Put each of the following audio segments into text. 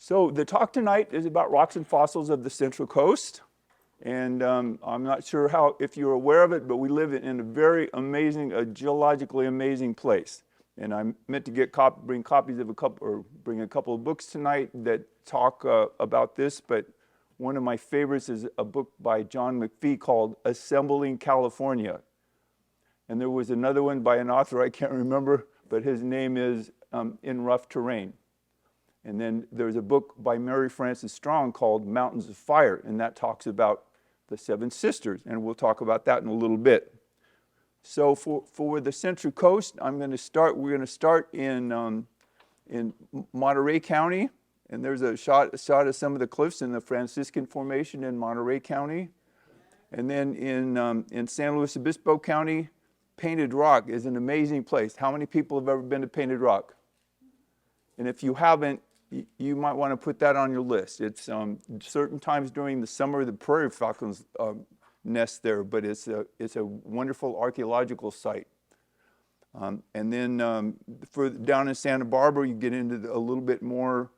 So the talk tonight is about rocks and fossils of the Central Coast. And I'm not sure if you're aware of it, but we live in a very amazing, geologically amazing place. And I meant to bring copies of bring a couple of books tonight that talk about this. But one of my favorites is a book by John McPhee called Assembling California. And there was another one by an author I can't remember, but his name is In Rough Terrain. And then there's a book by Mary Frances Strong called Mountains of Fire, and that talks about the Seven Sisters, and we'll talk about that in a little bit. So for the Central Coast, we're going to start in Monterey County, and there's a shot of some of the cliffs in the Franciscan Formation in Monterey County. And then in San Luis Obispo County, Painted Rock is an amazing place. How many people have ever been to Painted Rock? And if you haven't, you might want to put that on your list. It's certain times during the summer, the prairie falcons nest there, but it's a wonderful archaeological site. And then down in Santa Barbara, you get into a little bit more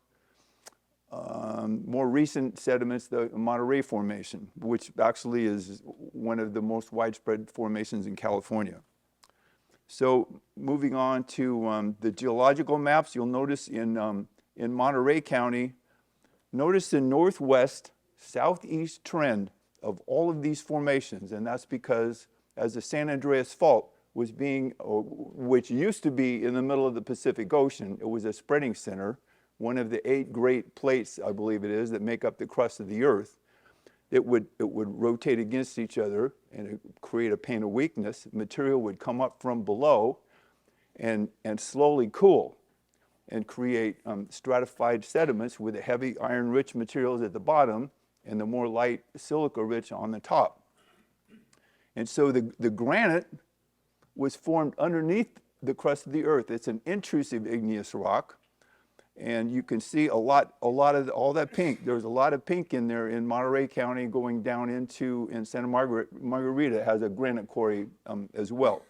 recent sediments, the Monterey Formation, which actually is one of the most widespread formations in California. So moving on to the geological maps, you'll notice in Monterey County, notice the northwest southeast trend of all of these formations, and that's because as the San Andreas Fault was which used to be in the middle of the Pacific Ocean, it was a spreading center, one of the 8 great plates, I believe it is, that make up the crust of the earth. It would rotate against each other and it would create a pane of weakness. Material would come up from below and slowly cool and create stratified sediments with the heavy iron-rich materials at the bottom and the more light silica-rich on the top. And so the granite was formed underneath the crust of the earth. It's an intrusive igneous rock. And you can see a lot of all that pink. There's a lot of pink in there in Monterey County going down in Santa Margarita has a granite quarry as well.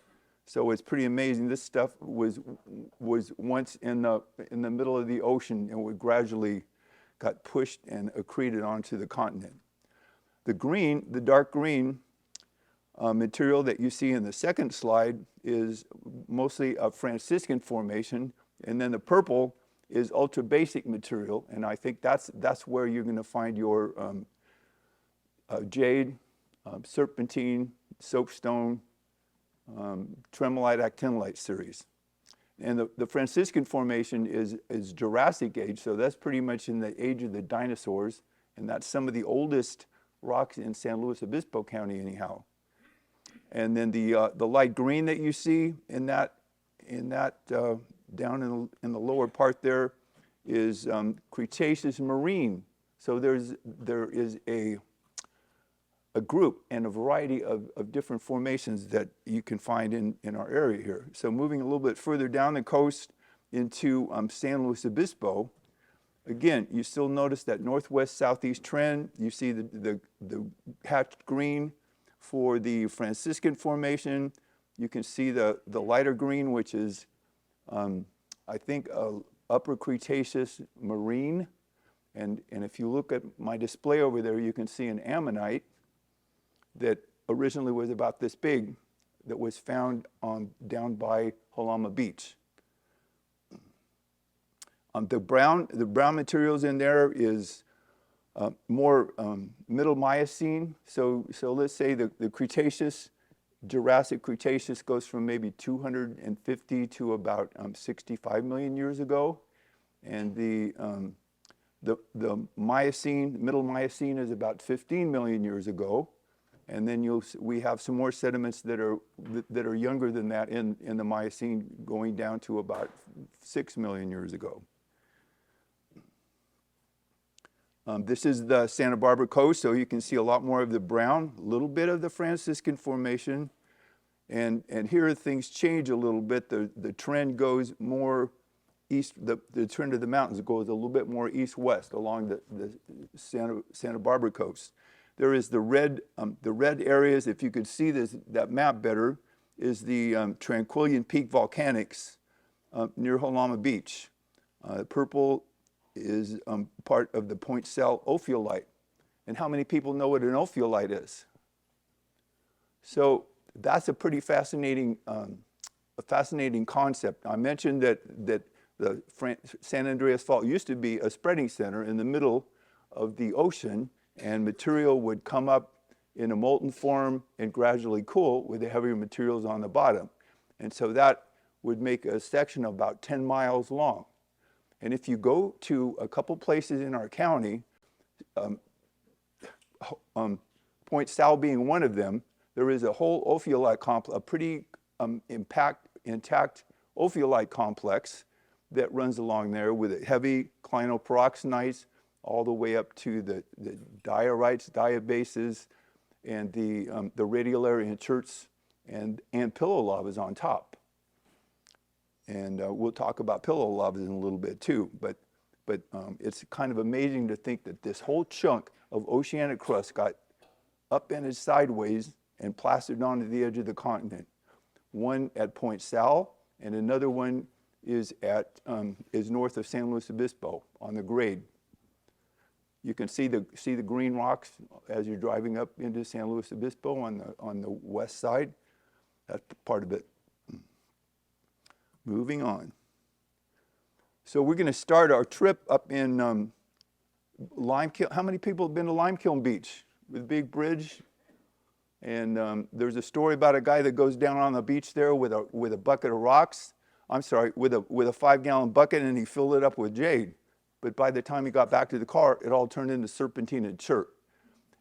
So it's pretty amazing. This stuff was once in the middle of the ocean and would gradually got pushed and accreted onto the continent. The dark green material that you see in the second slide is mostly a Franciscan formation, and then the purple is ultra basic material, and I think that's where you're going to find your jade, serpentine, soapstone, tremolite, actinolite series. And the Franciscan Formation is Jurassic age, so that's pretty much in the age of the dinosaurs, and that's some of the oldest rocks in San Luis Obispo County anyhow. And then the light green that you see in that down in the lower part there is Cretaceous marine. So there is a group and a variety of different formations that you can find in our area here. So moving a little bit further down the coast into San Luis Obispo, again, you still notice that northwest-southeast trend. You see the hatched green for the Franciscan Formation. You can see the lighter green, which is I think Upper Cretaceous marine, and if you look at my display over there, you can see an ammonite that originally was about this big that was found down by Halama Beach. The brown materials in there is more Middle Miocene. So let's say the Cretaceous, Jurassic Cretaceous goes from maybe 250 to about 65 million years ago, and the Miocene, Middle Miocene, is about 15 million years ago, and then we have some more sediments that are younger than that in the Miocene, going down to about 6 million years ago. This is the Santa Barbara coast, so you can see a lot more of the brown, a little bit of the Franciscan Formation. And here things change a little bit. The trend goes more east, the trend of the mountains goes a little bit more east-west along the Santa Barbara coast. There is the red areas, if you could see that map better, is the Tranquillian Peak volcanics near Halama Beach. Purple is part of the Point Sal ophiolite. And how many people know what an ophiolite is? So that's a pretty fascinating concept. I mentioned that the San Andreas Fault used to be a spreading center in the middle of the ocean, and material would come up in a molten form and gradually cool with the heavier materials on the bottom. And so that would make a section about 10 miles long. And if you go to a couple places in our county, Point Sal being one of them, there is a whole ophiolite complex, a pretty intact ophiolite complex that runs along there with heavy clinopyroxenites all the way up to the diorites, diabases, and the radiolarian cherts and pillow lavas on top. And we'll talk about pillow lavas in a little bit too, but it's kind of amazing to think that this whole chunk of oceanic crust got upended sideways and plastered onto the edge of the continent. One at Point Sal, and another one is north of San Luis Obispo on the grade. You can see the green rocks as you're driving up into San Luis Obispo on the west side. That's part of it. Moving on. So we're going to start our trip up in Limekiln. How many people have been to Limekiln Beach with a big bridge? And there's a story about a guy that goes down on the beach there with a bucket of rocks. I'm sorry, with a 5-gallon bucket, and he filled it up with jade. But by the time he got back to the car, it all turned into serpentine and chert.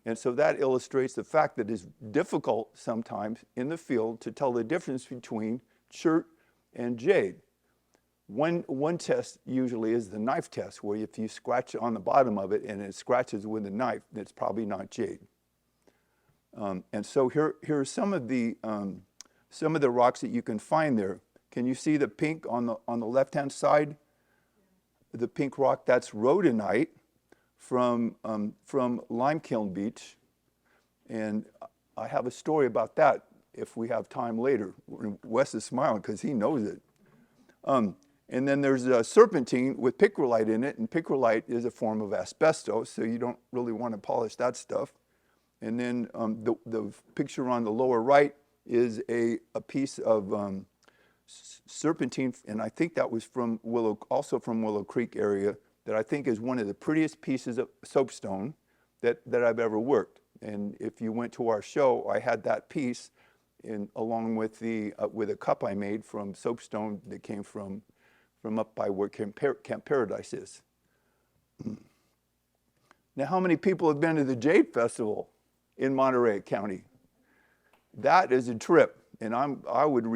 And so that illustrates the fact that it's difficult sometimes in the field to tell the difference between chert and jade. One test usually is the knife test, where if you scratch on the bottom of it and it scratches with a knife, it's probably not jade. And so here are some of the rocks that you can find there. Can you see the pink on the left-hand side? The pink rock, that's rhodonite from Limekiln Beach. And I have a story about that if we have time later. Wes is smiling because he knows it. And then there's a serpentine with picrolite in it, and picrolite is a form of asbestos, so you don't really want to polish that stuff. And then the picture on the lower right is a piece of serpentine, and I think that was also from Willow Creek area, that I think is one of the prettiest pieces of soapstone that I've ever worked. And if you went to our show, I had that piece along with a cup I made from soapstone that came from up by where Camp Paradise is. Now, how many people have been to the Jade Festival in Monterey County? That is a trip, and I would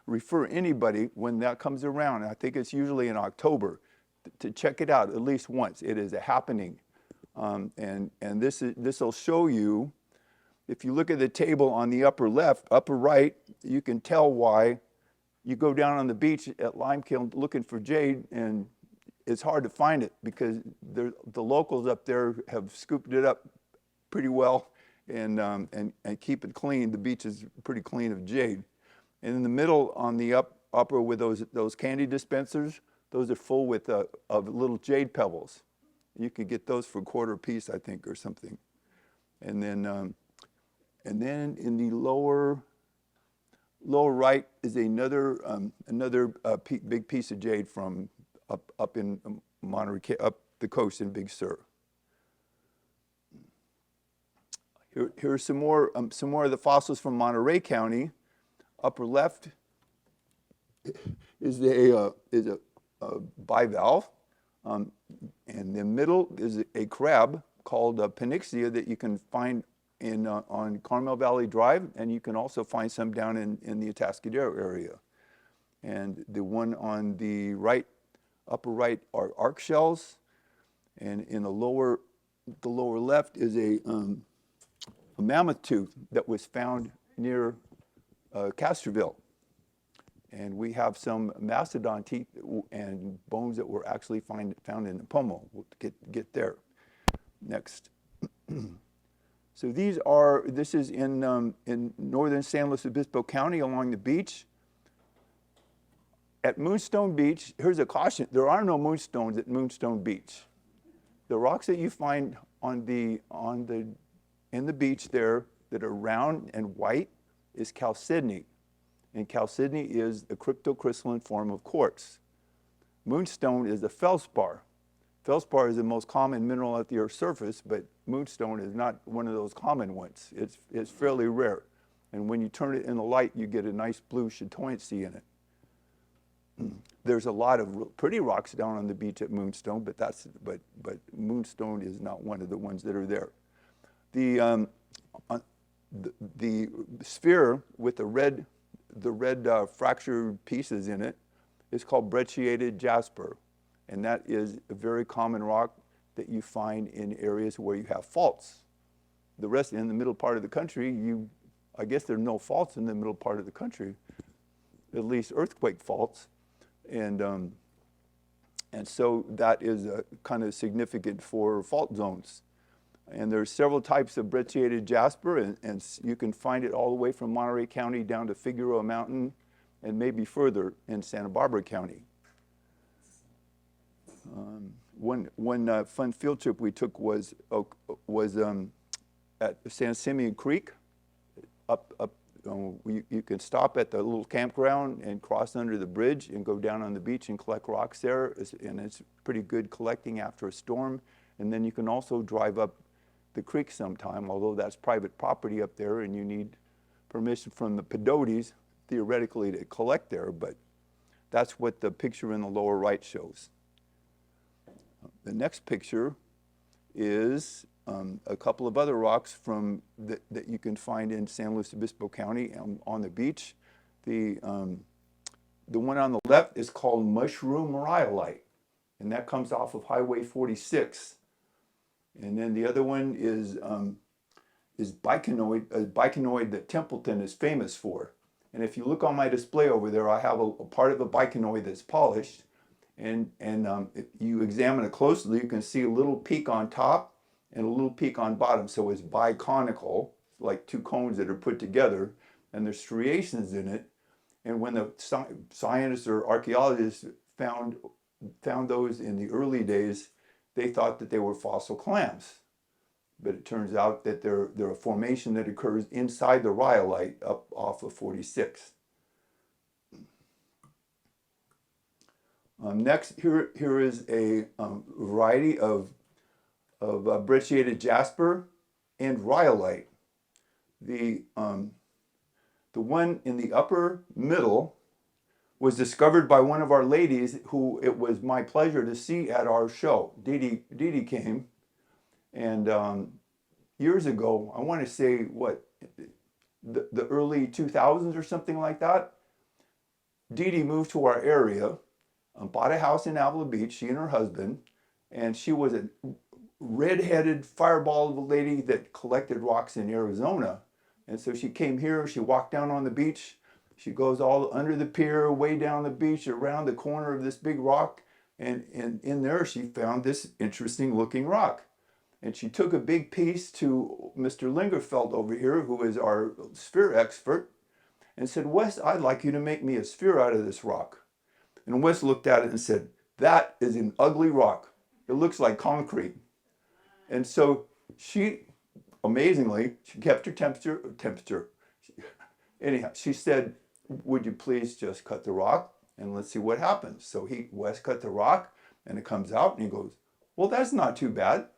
refer anybody when that comes around. I think it's usually in October to check it out at least once. It is a happening, and this will show you. If you look at the table on the upper right, you can tell why you go down on the beach at Limekiln looking for jade, and it's hard to find it because the locals up there have scooped it up pretty well and keep it clean. The beach is pretty clean of jade. And in the middle on the upper with those candy dispensers, those are full of little jade pebbles. You can get those for a quarter a piece, I think, or something. And then in the lower right is another big piece of jade from up in Monterey, up the coast in Big Sur. Here's some more of the fossils from Monterey County. Upper left is a bivalve, and the middle is a crab called Ponyxia that you can find on Carmel Valley Drive, and you can also find some down in the Atascadero area. And the one on the right, upper right, are arc shells, and in the lower left is a mammoth tooth that was found near Castroville. And we have some mastodon teeth and bones that were actually found in the Pomo. We'll get there next. So this is in northern San Luis Obispo County along the beach. At Moonstone Beach, here's a caution. There are no moonstones at Moonstone Beach. The rocks that you find in the beach there that are round and white is chalcedony. And chalcedony is a cryptocrystalline form of quartz. Moonstone is a feldspar. Feldspar is the most common mineral at the Earth's surface, but moonstone is not one of those common ones. It's fairly rare. And when you turn it in the light, you get a nice blue chatoyancy in it. There's a lot of pretty rocks down on the beach at Moonstone, but Moonstone is not one of the ones that are there. The sphere with the red fractured pieces in it is called brecciated jasper, and that is a very common rock that you find in areas where you have faults. The rest in the middle part of the country, I guess there are no faults in the middle part of the country, at least earthquake faults. And so that is kind of significant for fault zones. And there's several types of brecciated jasper, and you can find it all the way from Monterey County down to Figueroa Mountain and maybe further in Santa Barbara County. One fun field trip we took was at San Simeon Creek. You can stop at the little campground and cross under the bridge and go down on the beach and collect rocks there. And it's pretty good collecting after a storm. And then you can also drive up the creek sometime, although that's private property up there and you need permission from the Pedotes, theoretically, to collect there. But that's what the picture in the lower right shows. The next picture is a couple of other rocks that you can find in San Luis Obispo County on the beach. The one on the left is called mushroom rhyolite, and that comes off of Highway 46. And then the other one is bicanoid that Templeton is famous for. And if you look on my display over there, I have a part of a bicanoid that's polished. And if you examine it closely, you can see a little peak on top and a little peak on bottom. So it's biconical, like two cones that are put together, and there's striations in it. And when the scientists or archaeologists found those in the early days, they thought that they were fossil clams. But it turns out that they're a formation that occurs inside the rhyolite up off of 46. Next, here is a variety of brecciated jasper and rhyolite. The one in the upper middle was discovered by one of our ladies who it was my pleasure to see at our show. Dediite came, and years ago, I want to say the early 2000s or something like that, Dediite moved to our area, bought a house in Avila Beach, she and her husband, and she was a red-headed fireball of a lady that collected rocks in Arizona. And so she came here, she walked down on the beach, she goes all under the pier, way down the beach, around the corner of this big rock, and in there she found this interesting looking rock. And she took a big piece to Mr. Lingerfeld over here, who is our sphere expert, and said, "Wes, I'd like you to make me a sphere out of this rock." And Wes looked at it and said, "That is an ugly rock. It looks like concrete." And so she, amazingly, she kept her temperature. Anyhow, she said, "Would you please just cut the rock and let's see what happens?" So Wes cut the rock and it comes out and he goes, "Well, that's not too bad."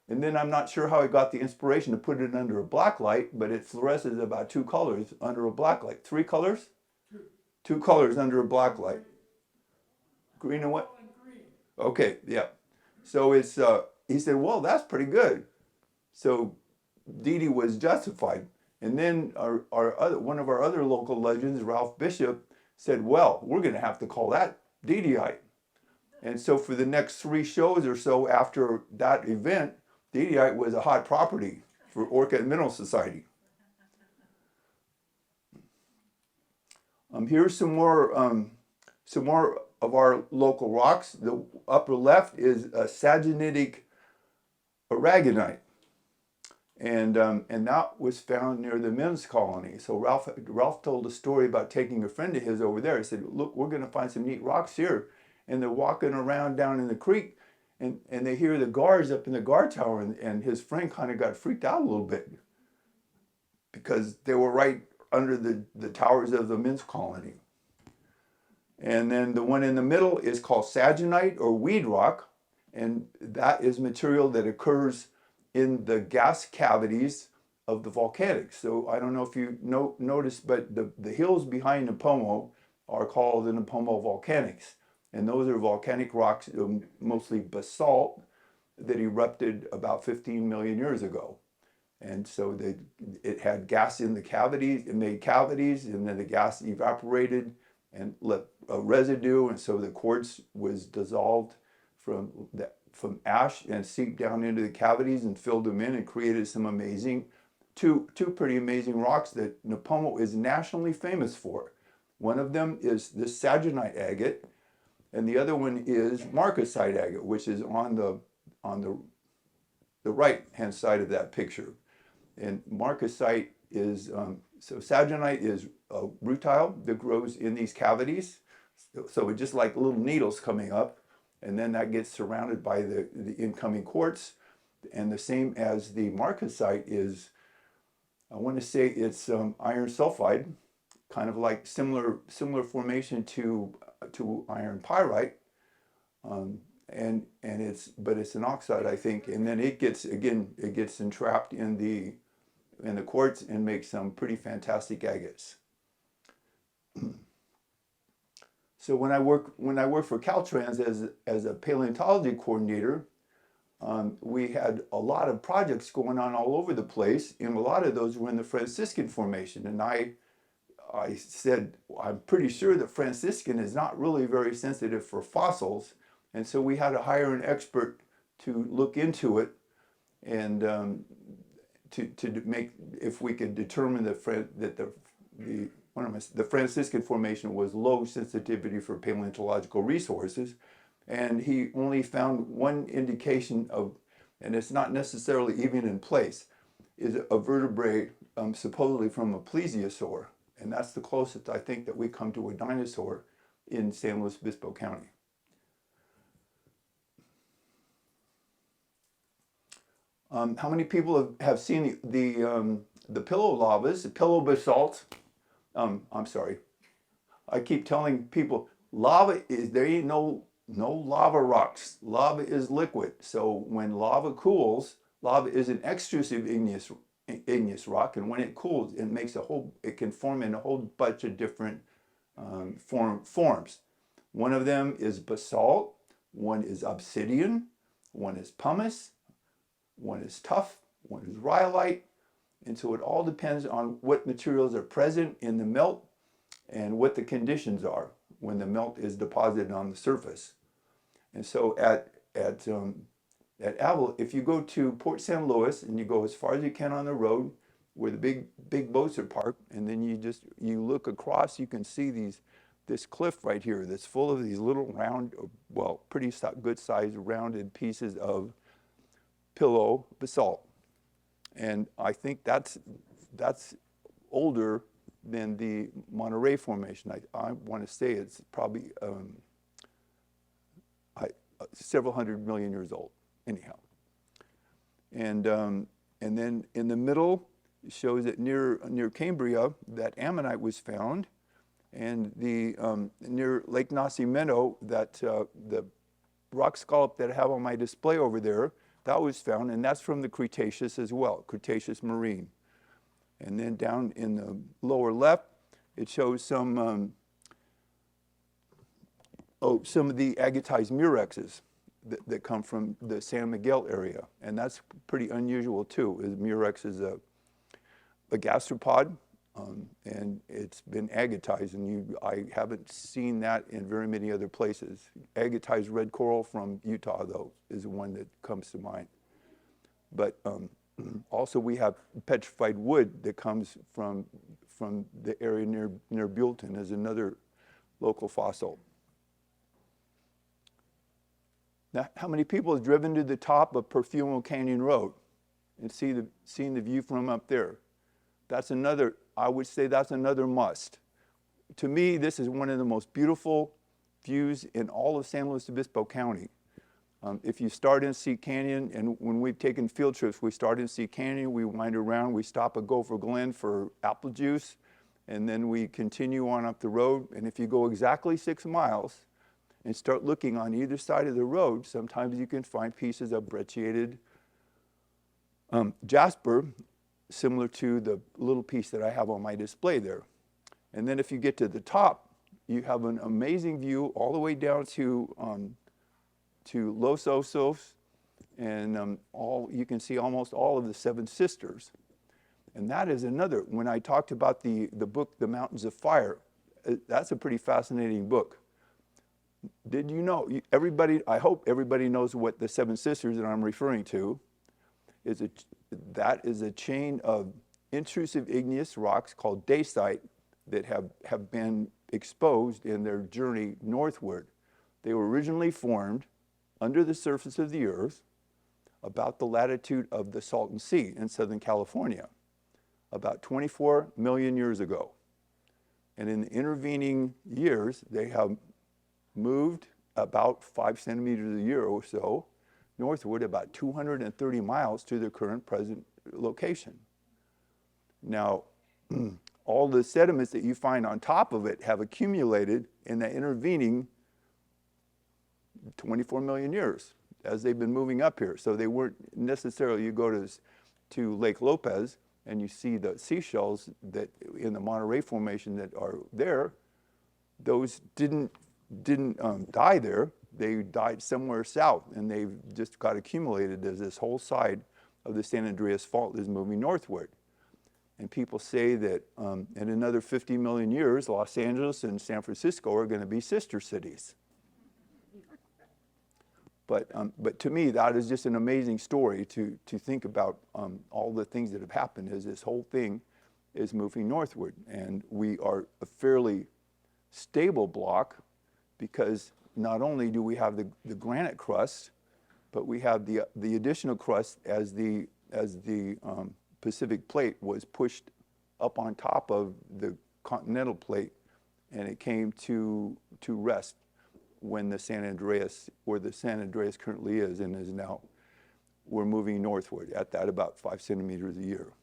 And then I'm not sure how he got the inspiration to put it under a black light, but it fluoresces about 2 colors under a black light. 3 colors? 2 colors under a black light. Green and what? Okay, yeah. So it's he said, "Well, that's pretty good." So Dediite was justified. And then one of our other local legends, Ralph Bishop, said, "Well, we're going to have to call that Dediite." And so for the next 3 shows or so after that event, Dediite was a hot property for Orcutt Mineral Society. Here's some more of our local rocks. The upper left is a sagenitic aragonite. And that was found near the men's colony. So Ralph told a story about taking a friend of his over there. He said, look, we're going to find some neat rocks here. And they're walking around down in the creek, and they hear the guards up in the guard tower, and his friend kind of got freaked out a little bit because they were right under the towers of the men's colony. And then the one in the middle is called saginite or weed rock, and that is material that occurs in the gas cavities of the volcanics. So I don't know if you noticed, but the hills behind Nipomo are called the Nipomo volcanics. And those are volcanic rocks, mostly basalt, that erupted about 15 million years ago. And so it had gas in the cavities, it made cavities, and then the gas evaporated and left a residue, and so the quartz was dissolved from ash and seeped down into the cavities and filled them in and created some amazing, two pretty amazing rocks that Nipomo is nationally famous for. One of them is the saginite agate, and the other one is marcasite agate, which is on the right hand side of that picture. And marcasite is so saginite is a rutile that grows in these cavities. So it's just like little needles coming up, and then that gets surrounded by the incoming quartz. And the same as the marcasite is, I want to say it's iron sulfide, kind of like similar formation to iron pyrite, and it's an oxide, I think. And then it gets entrapped in the quartz and makes some pretty fantastic agates. So when I work for Caltrans as a paleontology coordinator, we had a lot of projects going on all over the place, and a lot of those were in the Franciscan Formation. And I said, I'm pretty sure that Franciscan is not really very sensitive for fossils, and so we had to hire an expert to look into it and to make, if we could determine that the Franciscan Formation was low sensitivity for paleontological resources. And he only found one indication of, and it's not necessarily even in place, is a vertebrae supposedly from a plesiosaur. And that's the closest I think that we come to a dinosaur in San Luis Obispo County. How many people have seen the pillow lavas, the pillow basalt? I'm sorry. I keep telling people, there ain't no lava rocks. Lava is liquid. So when lava cools, lava is an extrusive igneous rock, and when it cools, it can form in a whole bunch of different forms. One of them is basalt, one is obsidian, one is pumice, one is tuff, one is rhyolite. And so it all depends on what materials are present in the melt and what the conditions are when the melt is deposited on the surface. And so at Avila, if you go to Port San Luis and you go as far as you can on the road where the big boats are parked, and then you look across, you can see this cliff right here that's full of these little round, well, pretty good sized rounded pieces of pillow basalt. And I think that's older than the Monterey Formation. I want to say it's probably several hundred million years old, anyhow. And then in the middle, it shows that near Cambria, that ammonite was found, and near Lake Nacimiento, that the rock scallop that I have on my display over there, that was found, and that's from the Cretaceous as well, Cretaceous marine. And then down in the lower left, it shows some of the agatized murexes that come from the San Miguel area, and that's pretty unusual too. Murex is a gastropod, and it's been agatized, and I haven't seen that in very many other places. Agatized red coral from Utah, though, is one that comes to mind. But also we have petrified wood that comes from the area near Buellton as another local fossil. Now, how many people have driven to the top of Perfumo Canyon Road? and seeing the view from up there. That's another, I would say that's another must. To me, this is one of the most beautiful views in all of San Luis Obispo County. If you start in Sea Canyon, and when we've taken field trips, we start in Sea Canyon, we wind around, we stop at Gopher Glen for apple juice, and then we continue on up the road. And if you go exactly 6 miles and start looking on either side of the road, sometimes you can find pieces of brecciated Jasper, similar to the little piece that I have on my display there. And then if you get to the top, you have an amazing view all the way down to Los Osos, and you can see almost all of the Seven Sisters. And that is another, when I talked about the book, The Mountains of Fire, that's a pretty fascinating book. Did you know, everybody, I hope everybody knows what the Seven Sisters that I'm referring to is. That is a chain of intrusive igneous rocks called dacite that have been exposed in their journey northward. They were originally formed under the surface of the earth about the latitude of the Salton Sea in Southern California, about 24 million years ago. And in the intervening years, they have moved about 5 centimeters a year or so northward, about 230 miles to their current present location. Now, all the sediments that you find on top of it have accumulated in the intervening 24 million years as they've been moving up here. So they weren't necessarily, you go to Lake Lopez and you see the seashells that in the Monterey Formation that are there, those didn't die there. They died somewhere south, and they've just got accumulated as this whole side of the San Andreas Fault is moving northward. And people say that in another 50 million years, Los Angeles and San Francisco are going to be sister cities. But to me, that is just an amazing story to think about all the things that have happened as this whole thing is moving northward. And we are a fairly stable block because not only do we have the granite crust, but we have the additional crust as the Pacific plate was pushed up on top of the continental plate, and it came to rest when the San Andreas, where the San Andreas currently is and is now, we're moving northward at that about 5 centimeters a year.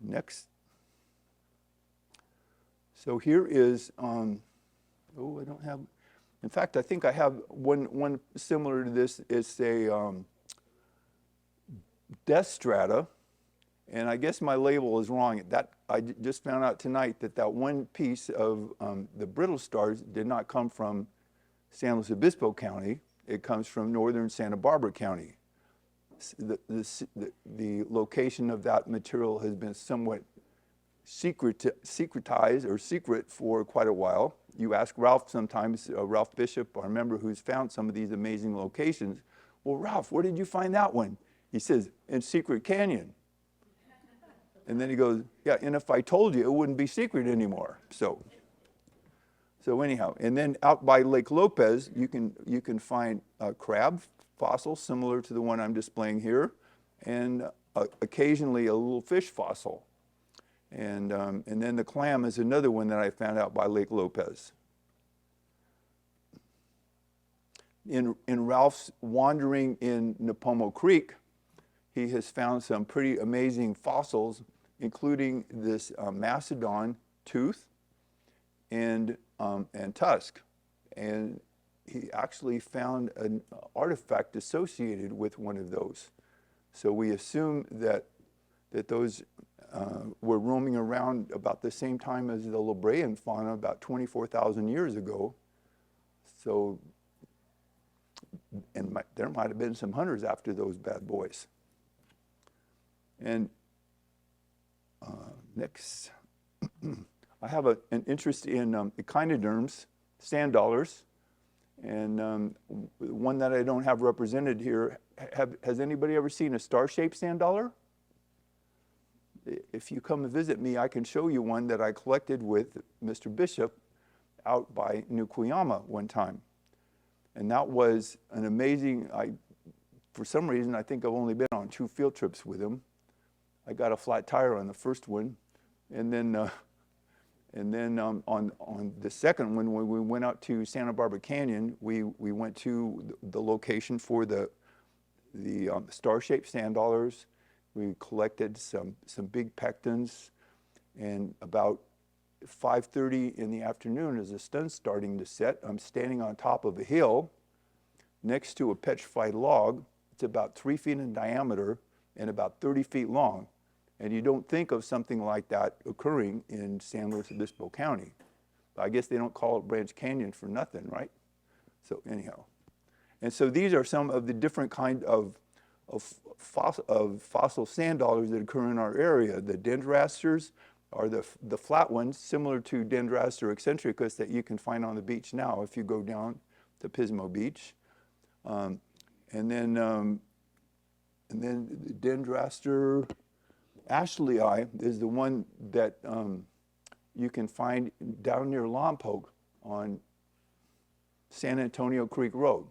Next. So here is, I don't have, in fact, I think I have one similar to this. It's a death strata, and I guess my label is wrong. I just found out tonight that one piece of the brittle stars did not come from San Luis Obispo County. It comes from northern Santa Barbara County. The location of that material has been somewhat secretized or secret for quite a while. You ask Ralph sometimes, Ralph Bishop, our member who's found some of these amazing locations, well, Ralph, where did you find that one? He says, in Secret Canyon. And then he goes, yeah, and if I told you, it wouldn't be secret anymore. So anyhow, and then out by Lake Lopez, you can find a crab fossil similar to the one I'm displaying here, and occasionally a little fish fossil. And then the clam is another one that I found out by Lake Lopez. In Ralph's wandering in Nipomo Creek, he has found some pretty amazing fossils, including this mastodon tooth and tusk. And he actually found an artifact associated with one of those. So we assume that those were roaming around about the same time as the Libraean fauna, about 24,000 years ago. So, and there might have been some hunters after those bad boys. And next, I have an interest in echinoderms, sand dollars, and one that I don't have represented here. Has anybody ever seen a star-shaped sand dollar? If you come and visit me, I can show you one that I collected with Mr. Bishop out by New Cuyama one time. And that was an amazing, I for some reason, I think I've only been on 2 field trips with him. I got a flat tire on the first one, and then on the second one, when we went out to Santa Barbara Canyon, we went to the location for the star-shaped sand dollars. We collected some big pectins, and about 5:30 in the afternoon, as the sun's starting to set, I'm standing on top of a hill next to a petrified log. It's about 3 feet in diameter and about 30 feet long. And you don't think of something like that occurring in San Luis Obispo County. But I guess they don't call it Branch Canyon for nothing, right? So anyhow. And so these are some of the different kind of fossil sand dollars that occur in our area. The dendrasters are the flat ones, similar to Dendraster eccentricus that you can find on the beach now if you go down to Pismo Beach. And then the Dendraster Ashley is the one that you can find down near Lompoc on San Antonio Creek Road.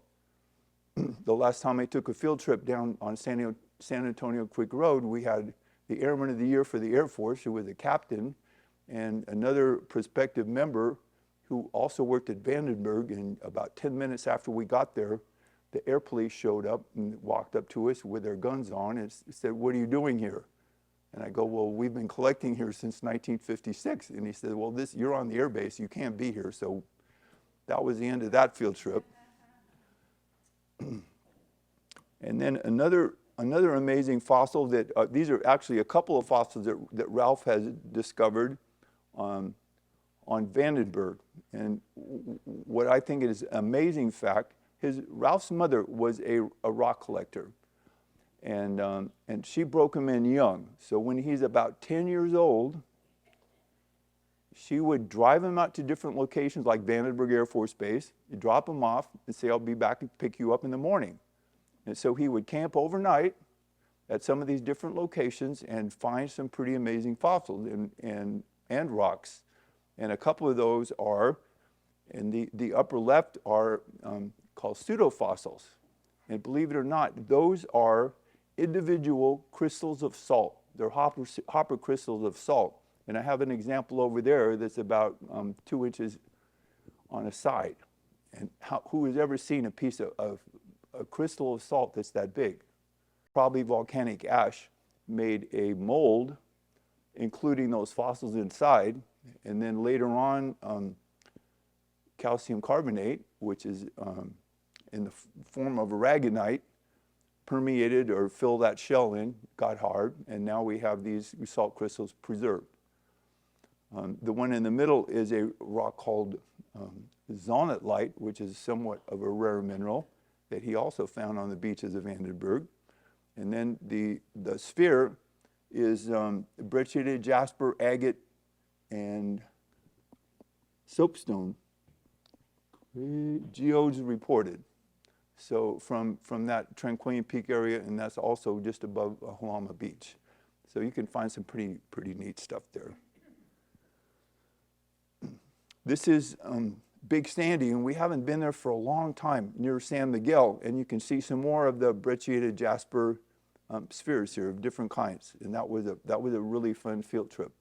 The last time I took a field trip down on San Antonio Creek Road, we had the Airman of the Year for the Air Force, who was a captain, and another prospective member who also worked at Vandenberg. And about 10 minutes after we got there, the air police showed up and walked up to us with their guns on and said, "What are you doing here?" And I go, "Well, we've been collecting here since 1956. And he said, "Well, you're on the air base, you can't be here." So that was the end of that field trip. And then another amazing fossil that, these are actually a couple of fossils that Ralph has discovered on Vandenberg. And what I think is an amazing fact, Ralph's mother was a rock collector. And she broke him in young. So when he's about 10 years old, she would drive him out to different locations like Vandenberg Air Force Base. You drop him off and say, "I'll be back and pick you up in the morning." And so he would camp overnight at some of these different locations and find some pretty amazing fossils and rocks. And a couple of those are, in the upper left, are called pseudofossils. And believe it or not, those are individual crystals of salt. They're hopper crystals of salt. And I have an example over there that's about 2 inches on a side. And who has ever seen a piece of a crystal of salt that's that big? Probably volcanic ash made a mold, including those fossils inside. And then later on, calcium carbonate, which is in the form of aragonite, permeated or filled that shell in, got hard, and now we have these salt crystals preserved. The one in the middle is a rock called zonite, which is somewhat of a rare mineral that he also found on the beaches of Vandenberg. And then the sphere is brecciated jasper, agate, and soapstone. Geodes reported. So from that Tranquillian Peak area, and that's also just above Halama Beach. So you can find some pretty neat stuff there. This is Big Sandy, and we haven't been there for a long time, near San Miguel, and you can see some more of the brecciated jasper spheres here of different kinds, and that was a really fun field trip.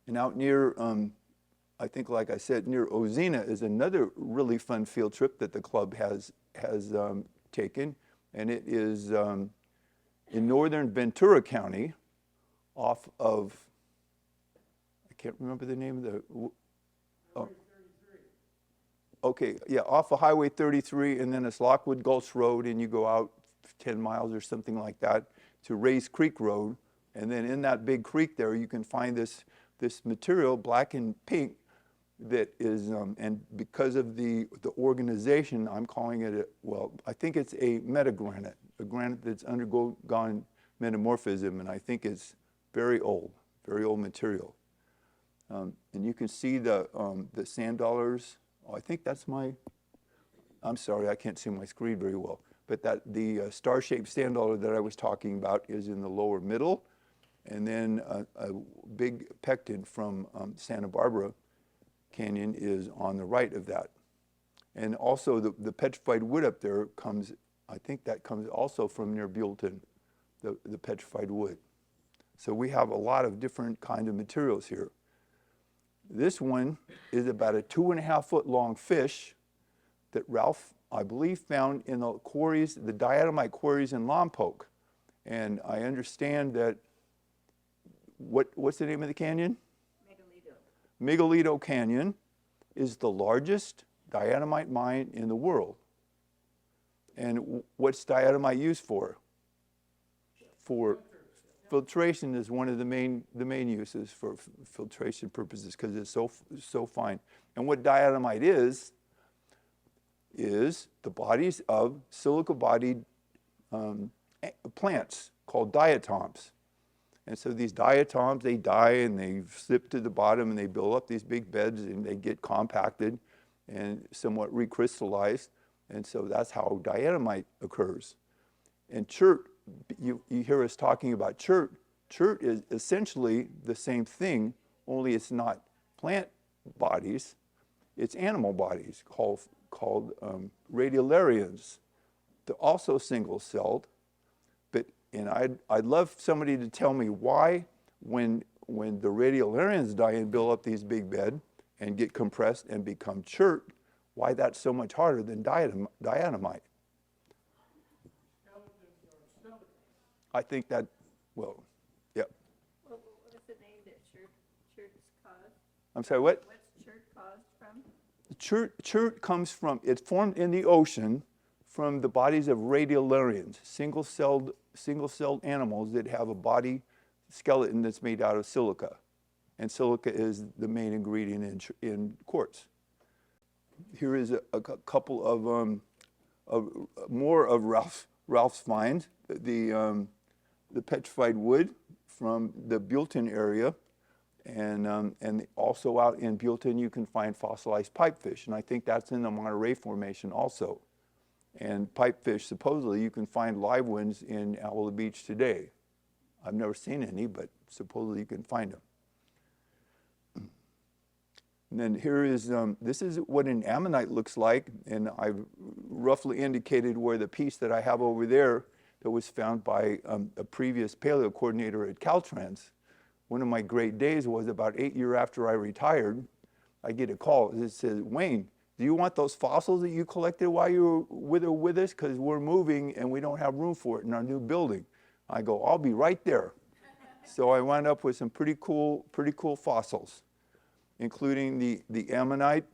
And out near, I think, like I said, near Ozina is another really fun field trip that the club has taken, and it is in northern Ventura County, off of, I can't remember the name of the. Oh. Okay, yeah, off of Highway 33, and then it's Lockwood Gulch Road, and you go out 10 miles or something like that to Rays Creek Road, and then in that big creek there, you can find this material, black and pink, that is, and because of the organization, I'm calling it I think it's a metagranite, a granite that's undergone metamorphism, and I think it's very old material. And you can see the sand dollars. Oh, I think that's I'm sorry, I can't see my screen very well, but the star-shaped sand dollar that I was talking about is in the lower middle, and then a big pectin from Santa Barbara Canyon is on the right of that. And also the petrified wood up there comes, I think that comes also from near Buellton, the petrified wood. So we have a lot of different kind of materials here. This one is about a 2.5 foot long fish that Ralph, I believe, found in the quarries, the Diatomite quarries in Lompoc. And I understand that, what's the name of the canyon? Megalito Canyon is the largest diatomite mine in the world. And what's diatomite used for? For filtration is one of the main uses for filtration purposes because it's so fine. And what diatomite is the bodies of silica-bodied plants called diatoms. And so these diatoms, they die and they slip to the bottom and they build up these big beds and they get compacted and somewhat recrystallized. And so that's how diatomite occurs. And chert, you hear us talking about chert. Chert is essentially the same thing, only it's not plant bodies, it's animal bodies called radiolarians. They're also single-celled. And I'd love somebody to tell me why, when the radiolarians die and build up these big bed and get compressed and become chert, why that's so much harder than diatomite. I think that, well, yeah. Well, what's the name that chert's caused? I'm sorry, what? What's chert caused from? Chert comes from, it's formed in the ocean from the bodies of radiolarians, single-celled animals that have a body skeleton that's made out of silica. And silica is the main ingredient in quartz. Here is a couple of more of Ralph's finds. The petrified wood from the Buellton area, and also out in Buellton you can find fossilized pipefish, and I think that's in the Monterey Formation also. And pipefish, supposedly, you can find live ones in Avila Beach today. I've never seen any, but supposedly you can find them. And then here is, this is what an ammonite looks like, and I've roughly indicated where the piece that I have over there that was found by a previous paleo coordinator at Caltrans. One of my great days was about 8 years after I retired, I get a call. It says, Wayne, do you want those fossils that you collected while you were with us? Because we're moving and we don't have room for it in our new building. I go, I'll be right there. So I wound up with some pretty cool fossils, including the ammonite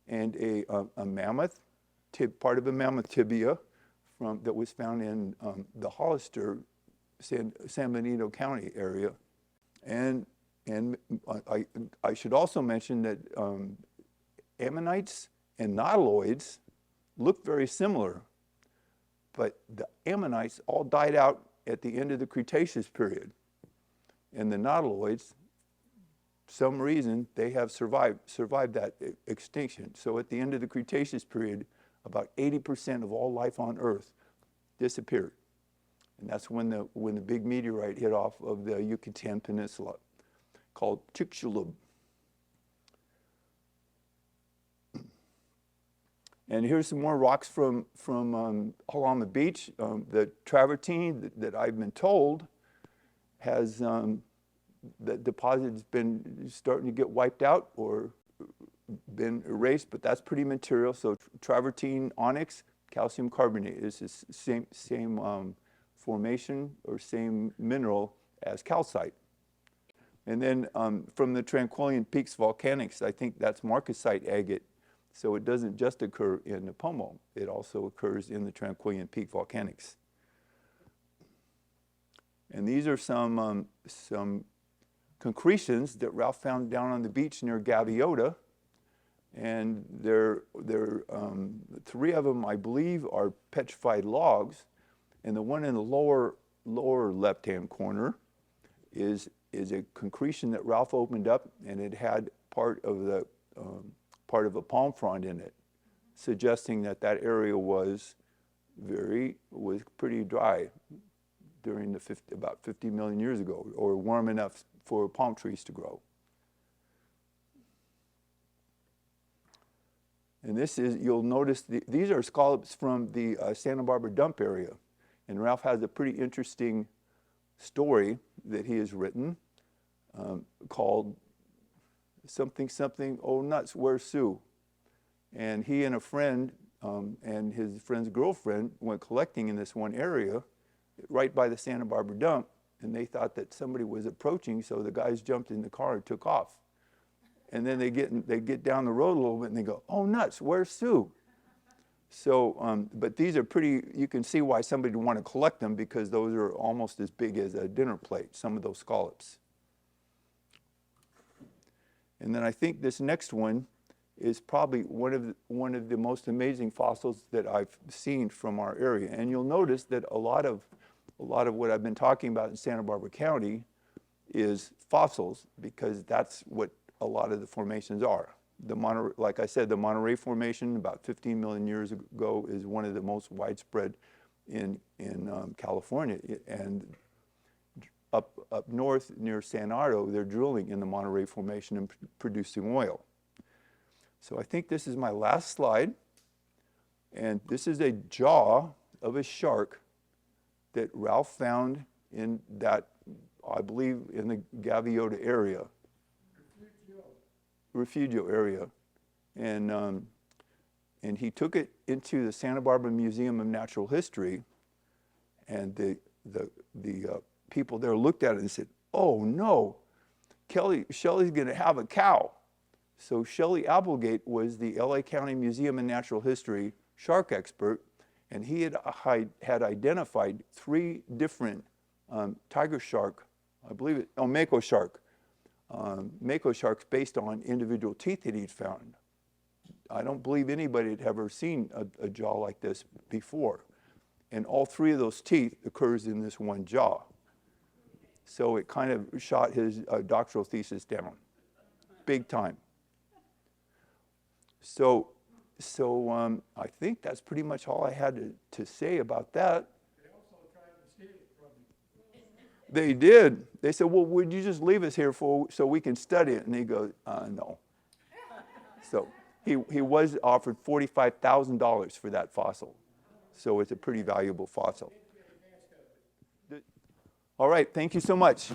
and a mammoth, part of a mammoth tibia that was found in the Hollister, San Benito County area. And I should also mention that ammonites and nautiloids look very similar, but the ammonites all died out at the end of the Cretaceous period. And the nautiloids, some reason, they have survived that extinction. So at the end of the Cretaceous period, about 80% of all life on Earth disappeared. And that's when the big meteorite hit off of the Yucatan Peninsula, called Chicxulub. And here's some more rocks from along the beach. The travertine that I've been told has, the deposit has been starting to get wiped out or been erased, but that's pretty material. So travertine, onyx, calcium carbonate is the same formation or same mineral as calcite. And then from the Tranquillian Peaks volcanics, I think that's marcasite agate. So it doesn't just occur in the Pomo, it also occurs in the Tranquillian Peak volcanics. And these are some concretions that Ralph found down on the beach near Gaviota. And three of them, I believe, are petrified logs. And the one in the lower left-hand corner is a concretion that Ralph opened up, and it had part of a palm frond in it, suggesting that area was pretty dry during about 50 million years ago, or warm enough for palm trees to grow. And this is, you'll notice, these are scallops from the Santa Barbara dump area. And Ralph has a pretty interesting story that he has written called something, oh nuts, where's Sue? And he and a friend and his friend's girlfriend went collecting in this one area right by the Santa Barbara dump, and they thought that somebody was approaching, so the guys jumped in the car and took off. And then they get down the road a little bit and they go, oh nuts, where's Sue? So, but these are pretty, you can see why somebody would want to collect them, because those are almost as big as a dinner plate, some of those scallops. And then I think this next one is probably one of the most amazing fossils that I've seen from our area. And you'll notice that a lot of what I've been talking about in Santa Barbara County is fossils, because that's what a lot of the formations are. Like I said, the Monterey Formation about 15 million years ago is one of the most widespread in California. And up north near San Ardo, they're drilling in the Monterey Formation and producing oil. So I think this is my last slide. And this is a jaw of a shark that Ralph found in that, I believe, in the Gaviota area. Refugio area. And he took it into the Santa Barbara Museum of Natural History, and the people there looked at it and said, oh no, Shelley's gonna have a cow. So Shelley Applegate was the LA County Museum of Natural History shark expert, and he had identified 3 different tiger shark, I believe it, mako shark. Mako sharks based on individual teeth that he'd found. I don't believe anybody had ever seen a jaw like this before. And all 3 of those teeth occurs in this one jaw. So it kind of shot his doctoral thesis down, big time. So I think that's pretty much all I had to say about that. They also tried to steal it from you. They did. They said, well, would you just leave us here so we can study it? And he goes, no. So he was offered $45,000 for that fossil. So it's a pretty valuable fossil. All right, thank you so much.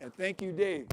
And thank you, Dave.